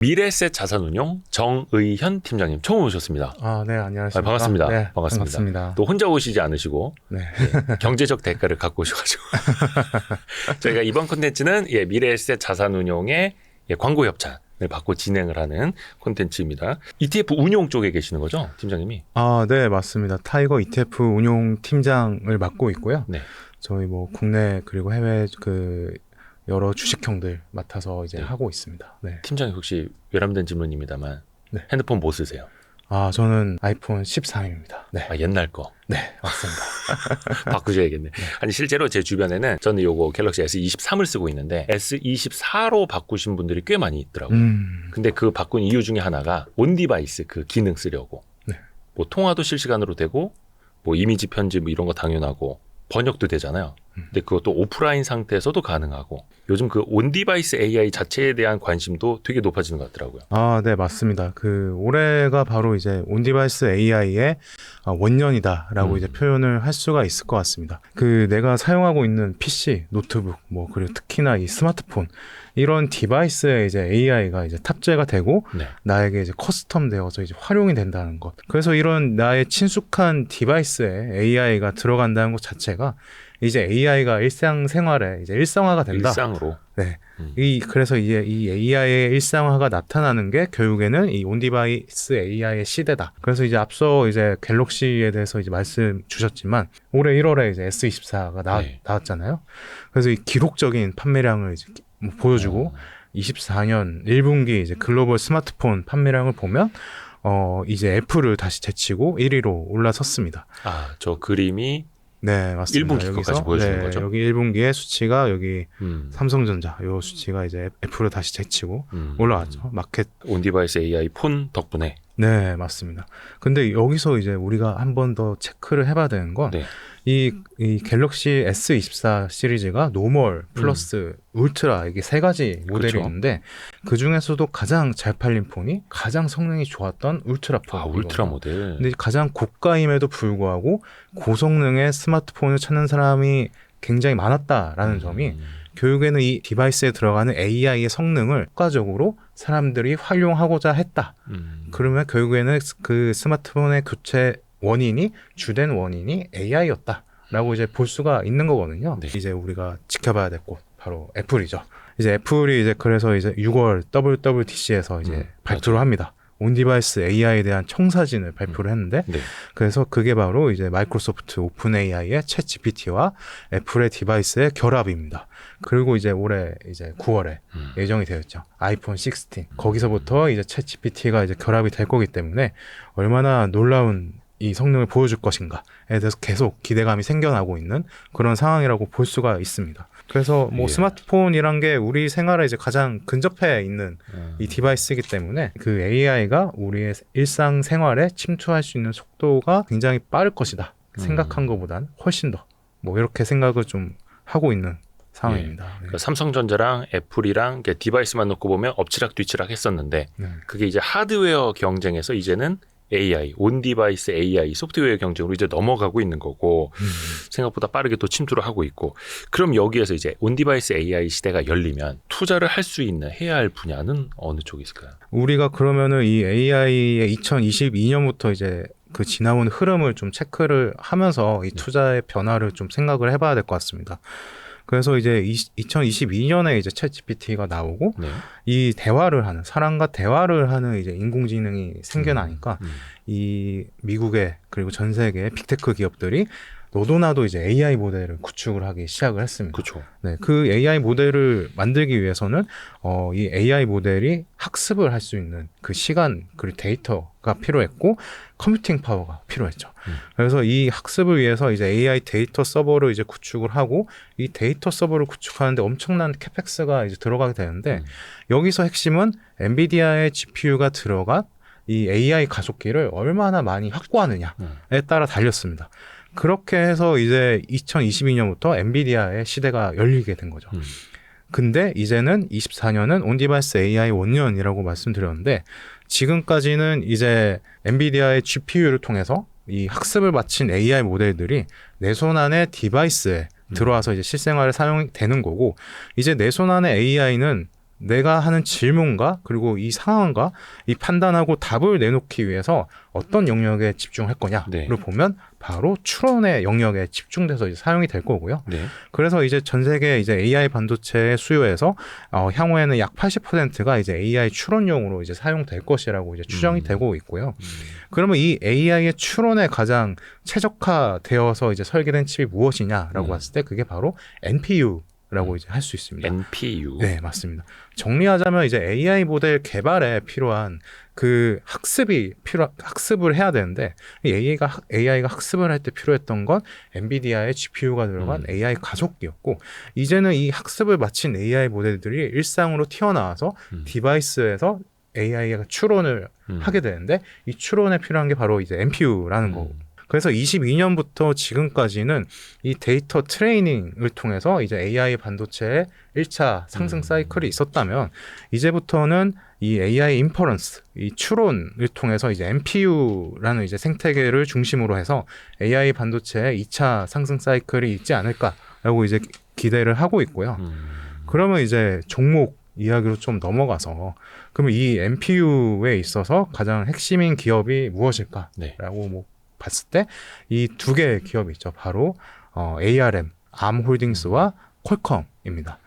미래셋 자산운용 정의현 팀장님 처음 오셨습니다. 네, 안녕하십니까. 반갑습니다. 네, 반갑습니다. 또 혼자 오시지 않으시고 네. 경제적 대가를 갖고 오셔가지고 저희가 이번 콘텐츠는 미래셋 자산운용의 광고 협찬을 받고 진행을 하는 콘텐츠입니다. ETF 운용 쪽에 계시는 거죠, 팀장님이? 네, 맞습니다. 타이거 ETF 운용 팀장을 맡고 있고요. 네. 저희 국내 그리고 해외 여러 주식형들 맡아서 이제 네. 하고 있습니다. 네. 팀장님 혹시 외람된 질문입니다만 네. 핸드폰 뭐 쓰세요? 저는 아이폰 13입니다. 네. 옛날 거. 네, 맞습니다. 바꾸셔야겠네. 아니 실제로 제 주변에는 저는 요거 갤럭시 S23을 쓰고 있는데 S24로 바꾸신 분들이 꽤 많이 있더라고요. 근데 그 바꾼 이유 중에 하나가 온디바이스 그 기능 쓰려고. 네. 통화도 실시간으로 되고 이미지 편집 이런 거 당연하고 번역도 되잖아요. 근데 그것도 오프라인 상태에서도 가능하고 요즘 그 온디바이스 AI 자체에 대한 관심도 되게 높아지는 것 같더라고요. 네, 맞습니다. 올해가 바로 이제 온디바이스 AI의 원년이다라고 이제 표현을 할 수가 있을 것 같습니다. 내가 사용하고 있는 PC, 노트북, 그리고 특히나 이 스마트폰 이런 디바이스에 이제 AI가 이제 탑재가 되고 네. 나에게 이제 커스텀 되어서 이제 활용이 된다는 것. 그래서 이런 나의 친숙한 디바이스에 AI가 들어간다는 것 자체가 이제 AI가 일상생활에 이제 일상화가 된다. 일상으로. 네. 그래서 이제 이 AI의 일상화가 나타나는 게 결국에는 이 온디바이스 AI의 시대다. 그래서 이제 앞서 이제 갤럭시에 대해서 이제 말씀 주셨지만 올해 1월에 이제 S24가 나왔잖아요. 그래서 이 기록적인 판매량을 이제 보여주고 24년 1분기 이제 글로벌 스마트폰 판매량을 보면 이제 애플을 다시 제치고 1위로 올라섰습니다. 저 그림이 네, 맞습니다. 1분기 것까지 보여주는 거죠? 여기 1분기의 수치가 여기 삼성전자 요 수치가 이제 애플을 다시 제치고 올라왔죠. 마켓 온디바이스 AI 폰 덕분에. 네, 맞습니다. 근데 여기서 이제 우리가 한 번 더 체크를 해봐야 되는 건 이 갤럭시 S24 시리즈가 노멀 플러스 울트라 이게 세 가지 모델이 그렇죠. 있는데 그 중에서도 가장 잘 팔린 폰이 가장 성능이 좋았던 울트라 폰. 울트라 모델. 근데 가장 고가임에도 불구하고 고성능의 스마트폰을 찾는 사람이 굉장히 많았다라는 점이 결국에는 이 디바이스에 들어가는 AI의 성능을 효과적으로 사람들이 활용하고자 했다. 그러면 결국에는 그 스마트폰의 교체 주된 원인이 AI였다라고 이제 볼 수가 있는 거거든요. 네. 이제 우리가 지켜봐야 될 곳 바로 애플이죠. 이제 애플이 이제 그래서 이제 6월 WWDC에서 이제 발표를 합니다. 온디바이스 AI에 대한 청사진을 발표를 했는데 그래서 그게 바로 이제 마이크로소프트 오픈 AI의 챗 GPT와 애플의 디바이스의 결합입니다. 그리고 이제 올해 이제 9월에 예정이 되어 있죠. 아이폰 16 거기서부터 이제 챗 GPT가 이제 결합이 될 거기 때문에 얼마나 놀라운 이 성능을 보여줄 것인가에 대해서 계속 기대감이 생겨나고 있는 그런 상황이라고 볼 수가 있습니다. 그래서 스마트폰이란 게 우리 생활에 이제 가장 근접해 있는 이 디바이스이기 때문에 그 AI가 우리의 일상 생활에 침투할 수 있는 속도가 굉장히 빠를 것이다. 생각한 것보단 훨씬 더 이렇게 생각을 좀 하고 있는 상황입니다. 그러니까 삼성전자랑 애플이랑 디바이스만 놓고 보면 엎치락뒤치락 했었는데 그게 이제 하드웨어 경쟁에서 이제는 AI, 온디바이스 AI 소프트웨어 경쟁으로 이제 넘어가고 있는 거고 생각보다 빠르게 또 침투를 하고 있고 그럼 여기에서 이제 온디바이스 AI 시대가 열리면 투자를 할 수 있는 해야 할 분야는 어느 쪽이 있을까요? 우리가 그러면은 이 AI의 2022년부터 이제 그 지나온 흐름을 좀 체크를 하면서 이 투자의 변화를 좀 생각을 해봐야 될 것 같습니다. 그래서 이제 2022년에 이제 챗GPT가 나오고 이 사람과 대화를 하는 이제 인공지능이 생겨나니까 이 미국의 그리고 전 세계의 빅테크 기업들이 너도나도 이제 AI 모델을 구축을 하기 시작을 했습니다. 그렇죠. 네, 그 AI 모델을 만들기 위해서는 이 AI 모델이 학습을 할 수 있는 그 시간 그리고 데이터가 필요했고 컴퓨팅 파워가 필요했죠. 그래서 이 학습을 위해서 이제 AI 데이터 서버를 이제 구축을 하고 이 데이터 서버를 구축하는데 엄청난 캐펙스가 이제 들어가게 되는데 여기서 핵심은 엔비디아의 GPU가 들어간 이 AI 가속기를 얼마나 많이 확보하느냐에 따라 달렸습니다. 그렇게 해서 이제 2022년부터 엔비디아의 시대가 열리게 된 거죠. 근데 이제는 24년은 온디바이스 AI 원년이라고 말씀드렸는데 지금까지는 이제 엔비디아의 GPU를 통해서 이 학습을 마친 AI 모델들이 내 손 안에 디바이스에 들어와서 이제 실생활에 사용되는 거고 이제 내 손 안에 AI는 내가 하는 질문과 그리고 이 상황과 이 판단하고 답을 내놓기 위해서 어떤 영역에 집중할 거냐를 네. 보면 바로 추론의 영역에 집중돼서 이제 사용이 될 거고요. 네. 그래서 이제 전 세계 이제 AI 반도체 수요에서 향후에는 약 80%가 이제 AI 추론용으로 이제 사용될 것이라고 이제 추정이 되고 있고요. 그러면 이 AI의 추론에 가장 최적화되어서 이제 설계된 칩이 무엇이냐라고 봤을 때 그게 바로 NPU라고 이제 할 수 있습니다. NPU. 네, 맞습니다. 정리하자면 이제 AI 모델 개발에 필요한 그 학습을 해야 되는데 AI가 학습을 할 때 필요했던 건 엔비디아의 GPU가 들어간 AI 가속기였고 이제는 이 학습을 마친 AI 모델들이 일상으로 튀어나와서 디바이스에서 AI가 추론을 하게 되는데 이 추론에 필요한 게 바로 이제 NPU라는 거고. 그래서 22년부터 지금까지는 이 데이터 트레이닝을 통해서 이제 AI 반도체의 1차 상승 사이클이 있었다면 이제부터는 이 AI 인퍼런스, 이 추론을 통해서 이제 NPU라는 이제 생태계를 중심으로 해서 AI 반도체의 2차 상승 사이클이 있지 않을까라고 이제 기대를 하고 있고요. 그러면 이제 종목 이야기로 좀 넘어가서 그러면 이 NPU에 있어서 가장 핵심인 기업이 무엇일까라고 네. 뭐 봤을 때 이 두 개의 기업이 있죠. 바로 ARM, 홀딩스와 퀄컴입니다.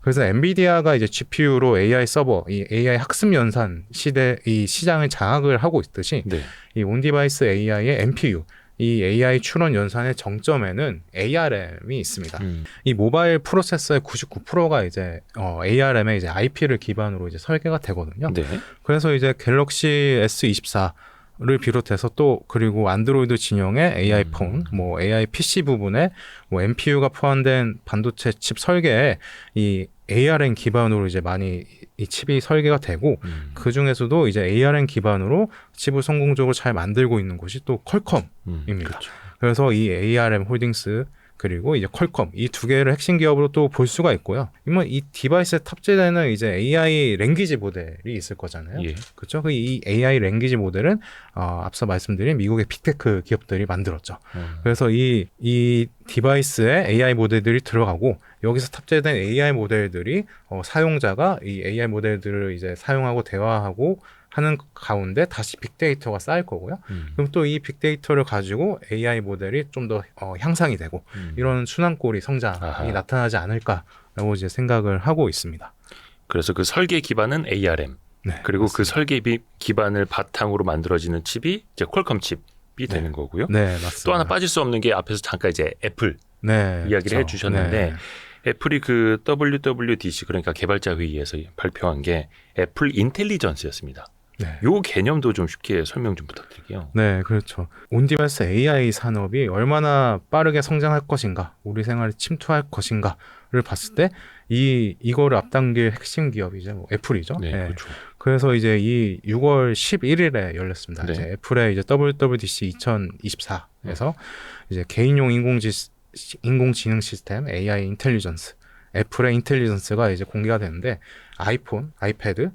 그래서 엔비디아가 이제 GPU로 AI 서버, 이 AI 학습 연산 시대 이 시장을 장악을 하고 있듯이 네. 이 온디바이스 AI의 NPU, 이 AI 추론 연산의 정점에는 ARM이 있습니다. 이 모바일 프로세서의 99%가 이제 ARM의 이제 IP를 기반으로 이제 설계가 되거든요. 네. 그래서 이제 갤럭시 S24 를 비롯해서 또 그리고 안드로이드 진영의 AI 폰, 뭐 AI PC 부분에 뭐 NPU가 포함된 반도체 칩 설계에 이 ARM 기반으로 이제 많이 이 칩이 설계가 되고 그 중에서도 이제 ARM 기반으로 칩을 성공적으로 잘 만들고 있는 곳이 또 퀄컴입니다. 그렇죠. 그래서 이 ARM 홀딩스 그리고 이제 퀄컴 이 두 개를 핵심 기업으로 또 볼 수가 있고요. 그러면 이 디바이스에 탑재되는 이제 AI 랭귀지 모델이 있을 거잖아요. 예. 그렇죠? 이 AI 랭귀지 모델은 앞서 말씀드린 미국의 빅테크 기업들이 만들었죠. 그래서 이 디바이스에 AI 모델들이 들어가고 여기서 탑재된 AI 모델들이 사용자가 이 AI 모델들을 이제 사용하고 대화하고 하는 가운데 다시 빅데이터가 쌓일 거고요. 그럼 또 이 빅데이터를 가지고 AI 모델이 좀 더 향상이 되고 이런 순환골이 성장이 나타나지 않을까라고 이제 생각을 하고 있습니다. 그래서 그 설계 기반은 ARM. 네, 그리고 맞습니다. 그 설계 기반을 바탕으로 만들어지는 칩이 이제 퀄컴 칩이 되는 거고요. 네, 맞습니다. 또 하나 빠질 수 없는 게 앞에서 잠깐 이제 애플 네, 이야기를 그렇죠. 해주셨는데 애플이 그 WWDC 그러니까 개발자 회의에서 발표한 게 애플 인텔리전스였습니다. 네. 요 개념도 좀 쉽게 설명 좀 부탁드릴게요. 네, 그렇죠. 온디바이스 AI 산업이 얼마나 빠르게 성장할 것인가, 우리 생활에 침투할 것인가를 봤을 때 이거를 앞당길 핵심 기업이죠, 뭐 애플이죠. 네, 네. 그렇죠. 그래서 이제 이 6월 11일에 열렸습니다. 네. 이제 애플의 이제 WWDC 2024에서 이제 개인용 인공지능 시스템 AI 인텔리전스, 애플의 인텔리전스가 이제 공개가 되는데 아이폰, 아이패드,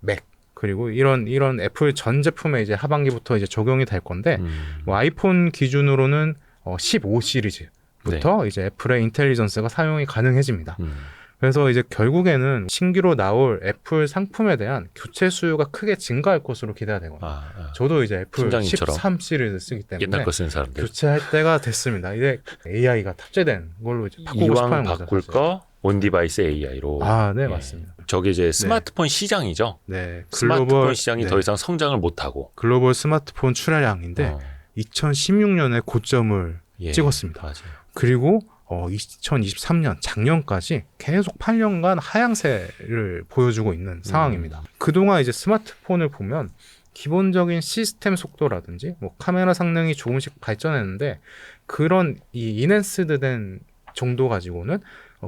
맥 그리고 이런 애플 전 제품에 이제 하반기부터 이제 적용이 될 건데 뭐 아이폰 기준으로는 15 시리즈부터 이제 애플의 인텔리전스가 사용이 가능해집니다. 그래서 이제 결국에는 신규로 나올 애플 상품에 대한 교체 수요가 크게 증가할 것으로 기대가 되거든요. 저도 이제 애플 팀장님처럼 13 시리즈 쓰기 때문에 옛날 거 쓰는 사람들 교체할 때가 됐습니다. 이제 AI가 탑재된 걸로 이제 바꾸고 이왕 싶어하는 거죠. 바꿀 사실. 거 온디바이스 AI로. 네, 맞습니다. 저게 이제 스마트폰 시장이죠. 네, 스마트폰 시장이 네. 더 이상 성장을 못 하고. 글로벌 스마트폰 출하량인데 2016년에 고점을 찍었습니다. 맞아요. 그리고 2023년 작년까지 계속 8년간 하향세를 보여주고 있는 상황입니다. 그동안 이제 스마트폰을 보면 기본적인 시스템 속도라든지 뭐 카메라 성능이 조금씩 발전했는데 그런 이 인핸스드된 정도 가지고는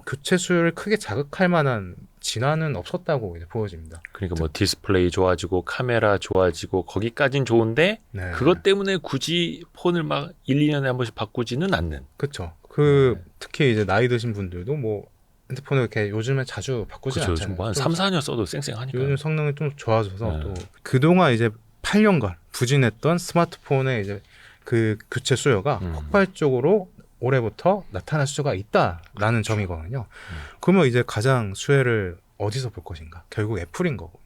교체 수요를 크게 자극할 만한 진화는 없었다고 이제 보여집니다. 그러니까 뭐 디스플레이 좋아지고 카메라 좋아지고 거기까진 좋은데 네. 그것 때문에 굳이 폰을 막 1, 2년에 한 번씩 바꾸지는 않는. 그렇죠. 특히 이제 나이 드신 분들도 뭐 핸드폰을 이렇게 요즘에 자주 바꾸지 그렇죠. 않잖아요. 뭐한 3, 4년 써도 쌩쌩하니까. 요즘 성능이 좀 좋아져서 네. 또 그동안 이제 8년간 부진했던 스마트폰의 이제 그 교체 수요가 폭발적으로 올해부터 나타날 수가 있다라는 점이거든요. 그러면 이제 가장 수혜를 어디서 볼 것인가? 결국 애플인 거고.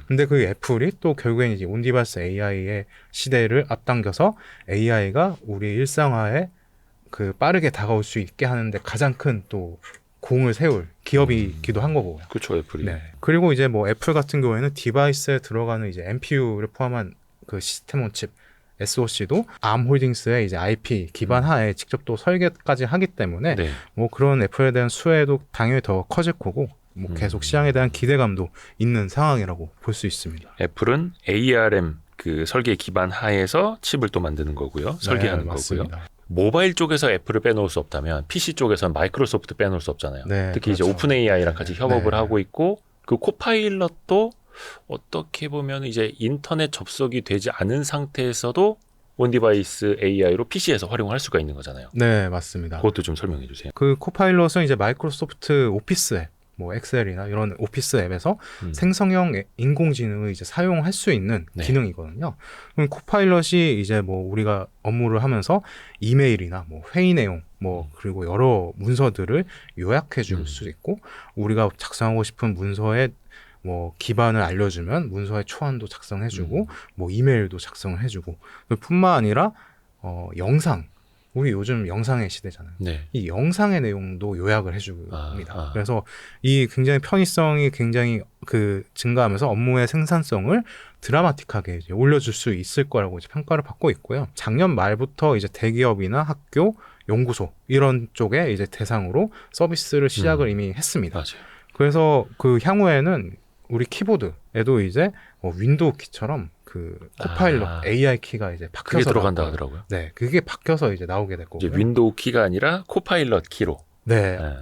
근데 그 애플이 또 결국엔 이제 온디바이스 AI의 시대를 앞당겨서 AI가 우리 일상화에 그 빠르게 다가올 수 있게 하는데 가장 큰 또 공을 세울 기업이기도 한 거고요. 그렇죠, 애플이. 네. 그리고 이제 뭐 애플 같은 경우에는 디바이스에 들어가는 이제 NPU를 포함한 그 시스템 온 칩 SoC도 ARM 홀딩스의 이제 IP 기반 하에 직접 또 설계까지 하기 때문에 네. 뭐 그런 애플에 대한 수혜도 당연히 더 커질 거고 뭐 계속 시장에 대한 기대감도 있는 상황이라고 볼 수 있습니다. 애플은 ARM 그 설계 기반 하에서 칩을 또 만드는 거고요. 설계하는 네, 맞습니다. 거고요. 모바일 쪽에서 애플을 빼놓을 수 없다면 PC 쪽에서는 마이크로소프트 빼놓을 수 없잖아요. 네, 특히 그렇죠. 이제 오픈 AI랑 같이 협업을 네. 하고 있고 그 코파일럿도 어떻게 보면 이제 인터넷 접속이 되지 않은 상태에서도 온디바이스 AI로 PC에서 활용할 수가 있는 거잖아요. 네, 맞습니다. 그것도 좀 설명해 주세요. 그 코파일럿은 이제 마이크로소프트 오피스 앱, 뭐 엑셀이나 이런 오피스 앱에서 생성형 인공지능을 이제 사용할 수 있는 네. 기능이거든요. 그럼 코파일럿이 이제 뭐 우리가 업무를 하면서 이메일이나 뭐 회의 내용, 뭐 그리고 여러 문서들을 요약해 줄 수 있고 우리가 작성하고 싶은 문서에 뭐 기반을 알려주면 문서의 초안도 작성해주고 뭐 이메일도 작성해주고 뿐만 아니라 영상 우리 요즘 영상의 시대잖아요. 네. 이 영상의 내용도 요약을 해줍니다. 아. 그래서 이 굉장히 편의성이 굉장히 그 증가하면서 업무의 생산성을 드라마틱하게 이제 올려줄 수 있을 거라고 이제 평가를 받고 있고요. 작년 말부터 이제 대기업이나 학교, 연구소 이런 쪽에 이제 대상으로 서비스를 시작을 이미 했습니다. 맞아요. 그래서 그 향후에는 우리 키보드에도 이제 윈도우 키처럼 그 코파일럿 AI 키가 이제 바뀌어서 그게 들어간다 나올 거예요. 하더라고요. 네, 그게 바뀌어서 이제 나오게 될 거고요. 이제 윈도우 키가 아니라 코파일럿 키로. 네, 네.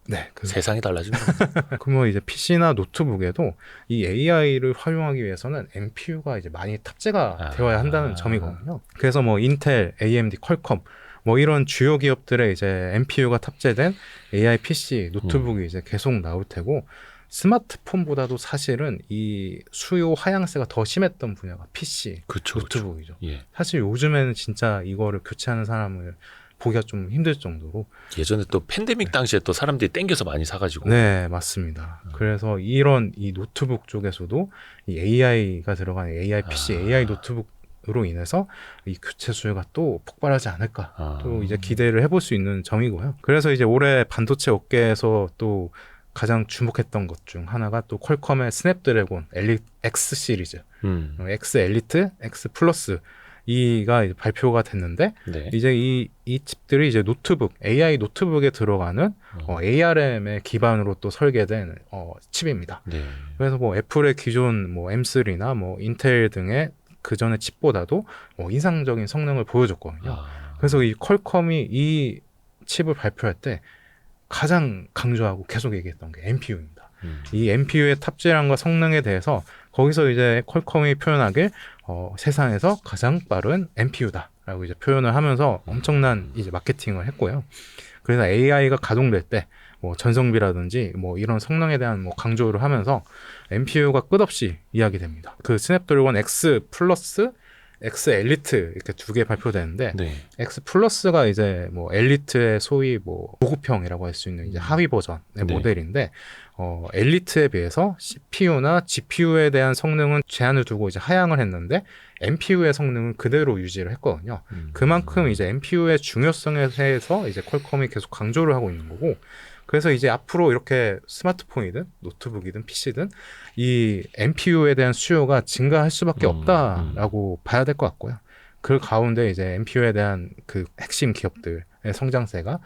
네. 세상이 달라지는 거죠. 그러면 이제 PC나 노트북에도 이 AI를 활용하기 위해서는 NPU가 이제 많이 탑재가 되어야 한다는 점이거든요. 그래서 뭐 인텔, AMD, 퀄컴 뭐 이런 주요 기업들의 이제 NPU가 탑재된 AI PC 노트북이 이제 계속 나올 테고 스마트폰보다도 사실은 이 수요 하향세가 더 심했던 분야가 PC, 그쵸, 노트북이죠. 예. 사실 요즘에는 진짜 이거를 교체하는 사람을 보기가 좀 힘들 정도로. 예전에 또 팬데믹 당시에 또 사람들이 땡겨서 많이 사가지고. 네, 맞습니다. 그래서 이런 이 노트북 쪽에서도 이 AI가 들어간 AI PC, AI 노트북으로 인해서 이 교체 수요가 또 폭발하지 않을까. 또 이제 기대를 해볼 수 있는 점이고요. 그래서 이제 올해 반도체 업계에서 또 가장 주목했던 것 중 하나가 또 퀄컴의 스냅드래곤 X 시리즈, X 엘리트, X 플러스 이가 이제 발표가 됐는데 네. 이제 이 칩들이 이제 노트북, AI 노트북에 들어가는 ARM의 기반으로 또 설계된 칩입니다. 네. 그래서 뭐 애플의 기존 뭐 M3나 뭐 인텔 등의 그 전의 칩보다도 인상적인 성능을 보여줬거든요. 그래서 이 퀄컴이 이 칩을 발표할 때 가장 강조하고 계속 얘기했던 게 NPU입니다. 이 NPU의 탑재량과 성능에 대해서 거기서 이제 퀄컴이 표현하길 세상에서 가장 빠른 NPU다라고 이제 표현을 하면서 엄청난 이제 마케팅을 했고요. 그래서 AI가 가동될 때 뭐 전성비라든지 뭐 이런 성능에 대한 뭐 강조를 하면서 NPU가 끝없이 이야기됩니다. 그 스냅드래곤 X 플러스, X 엘리트 이렇게 두 개 발표되는데 네. X 플러스가 이제 뭐 엘리트의 소위 뭐 고급형이라고 할 수 있는 이제 하위 버전의 네. 모델인데 엘리트에 비해서 CPU나 GPU에 대한 성능은 제한을 두고 이제 하향을 했는데 NPU의 성능은 그대로 유지를 했거든요. 그만큼 이제 NPU의 중요성에 대해서 이제 퀄컴이 계속 강조를 하고 있는 거고 그래서 이제 앞으로 이렇게 스마트폰이든 노트북이든 PC든 이 NPU에 대한 수요가 증가할 수밖에 없다라고 봐야 될 것 같고요. 그 가운데 이제 NPU에 대한 그 핵심 기업들의 성장세가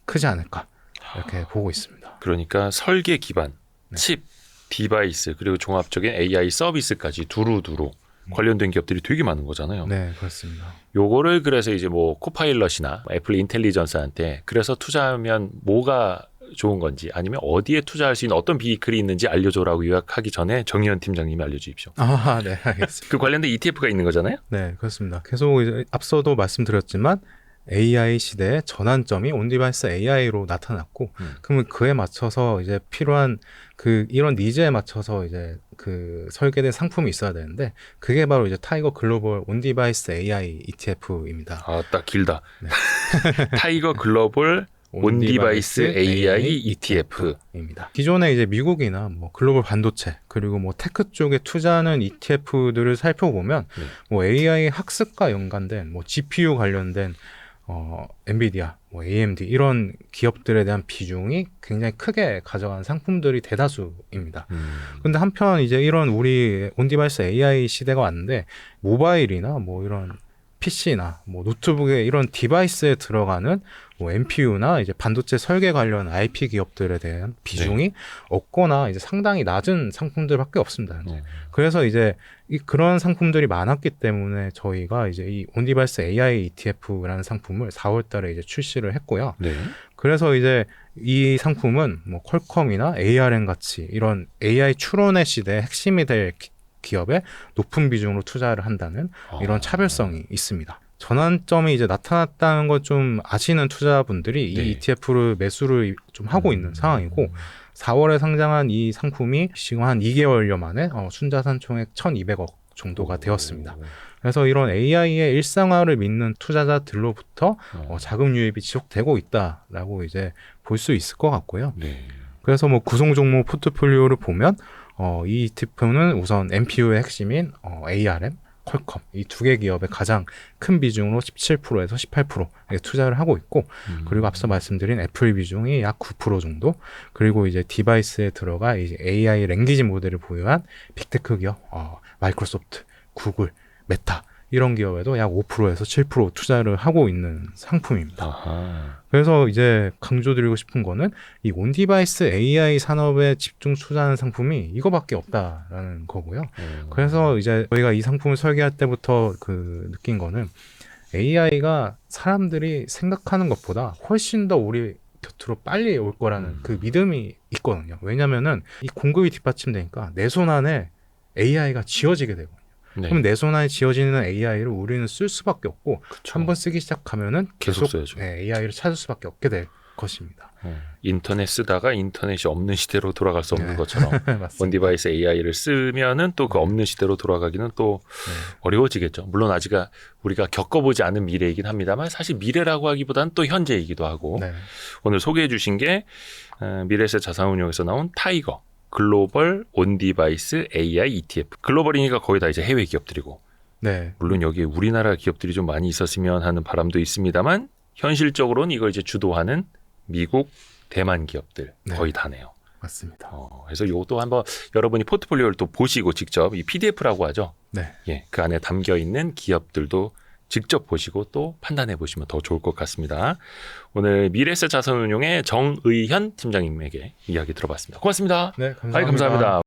크지 않을까 이렇게 보고 있습니다. 그러니까 설계 기반, 칩, 디바이스 그리고 종합적인 AI 서비스까지 두루두루 관련된 기업들이 되게 많은 거잖아요. 네, 그렇습니다. 요거를 그래서 이제 뭐 코파일럿이나 애플 인텔리전스한테 그래서 투자하면 뭐가 좋은 건지 아니면 어디에 투자할 수 있는 어떤 비클이 있는지 알려줘라고 요약하기 전에 정의연 팀장님이 알려주십시오. 아, 네, 알겠습니다. 그 관련된 ETF가 있는 거잖아요. 네, 그렇습니다. 계속 이제 앞서도 말씀드렸지만 AI 시대의 전환점이 온디바이스 AI로 나타났고, 그러면 그에 맞춰서 이제 필요한 이런 니즈에 맞춰서 이제 그 설계된 상품이 있어야 되는데, 그게 바로 이제 타이거 글로벌 온디바이스 AI ETF입니다. 아, 딱 길다. 네. 타이거 글로벌 온디바이스 AI ETF입니다. 기존에 이제 미국이나 뭐 글로벌 반도체 그리고 뭐 테크 쪽에 투자하는 ETF들을 살펴보면 뭐 AI 학습과 연관된 뭐 GPU 관련된 엔비디아, 뭐 AMD 이런 기업들에 대한 비중이 굉장히 크게 가져간 상품들이 대다수입니다. 근데 한편 이제 이런 우리 온디바이스 AI 시대가 왔는데 모바일이나 뭐 이런 PC나 뭐 노트북에 이런 디바이스에 들어가는 뭐 NPU나 이제 반도체 설계 관련 IP 기업들에 대한 비중이 없거나 이제 상당히 낮은 상품들밖에 없습니다. 그래서 이제 그런 상품들이 많았기 때문에 저희가 이제 이 온디바이스 AI ETF라는 상품을 4월달에 이제 출시를 했고요. 그래서 이제 이 상품은 뭐 퀄컴이나 ARM 같이 이런 AI 추론의 시대의 핵심이 될 기업에 높은 비중으로 투자를 한다는 이런 차별성이 있습니다. 전환점이 이제 나타났다는 걸 좀 아시는 투자분들이 이 ETF를 매수를 좀 하고 있는 상황이고 4월에 상장한 이 상품이 지금 한 2개월여 만에 순자산 총액 1,200억 정도가 되었습니다. 그래서 이런 AI의 일상화를 믿는 투자자들로부터 자금 유입이 지속되고 있다라고 이제 볼 수 있을 것 같고요. 그래서 뭐 구성 종목 포트폴리오를 보면 이 ETF는 우선 NPU의 핵심인 ARM, 퀄컴 이 두 개 기업의 가장 큰 비중으로 17%에서 18%에 투자를 하고 있고 그리고 앞서 말씀드린 애플 비중이 약 9% 정도 그리고 이제 디바이스에 들어가 이제 AI 랭귀지 모델을 보유한 빅테크 기업 마이크로소프트, 구글, 메타 이런 기업에도 약 5%에서 7% 투자를 하고 있는 상품입니다. 그래서 이제 강조드리고 싶은 거는 이 온디바이스 AI 산업에 집중 투자하는 상품이 이거밖에 없다라는 거고요. 그래서 이제 저희가 이 상품을 설계할 때부터 그 느낀 거는 AI가 사람들이 생각하는 것보다 훨씬 더 우리 곁으로 빨리 올 거라는 그 믿음이 있거든요. 왜냐면은 이 공급이 뒷받침되니까 내 손 안에 AI가 지어지게 되거든요. 그럼 내 손 안에 지어지는 AI를 우리는 쓸 수밖에 없고 한번 쓰기 시작하면은 계속 AI를 찾을 수밖에 없게 될 것입니다. 인터넷 쓰다가 인터넷이 없는 시대로 돌아갈 수 없는 것처럼 온디바이스 AI를 쓰면은 또 그 없는 시대로 돌아가기는 또 어려워지겠죠. 물론 아직 우리가 겪어보지 않은 미래이긴 합니다만 사실 미래라고 하기보다는 또 현재이기도 하고 오늘 소개해 주신 게 미래에셋 자산운용에서 나온 타이거 글로벌 온디바이스 AI ETF. 글로벌이니까 거의 다 이제 해외 기업들이고. 물론 여기 우리나라 기업들이 좀 많이 있었으면 하는 바람도 있습니다만 현실적으로는 이걸 이제 주도하는 미국, 대만 기업들 거의 다네요. 맞습니다. 그래서 이것도 한번 여러분이 포트폴리오를 또 보시고 직접 이 PDF라고 하죠. 그 안에 담겨 있는 기업들도 직접 보시고 또 판단해 보시면 더 좋을 것 같습니다. 오늘 미래에셋 자산운용의 정의현 팀장님에게 이야기 들어봤습니다. 고맙습니다. 네, 감사합니다. 감사합니다.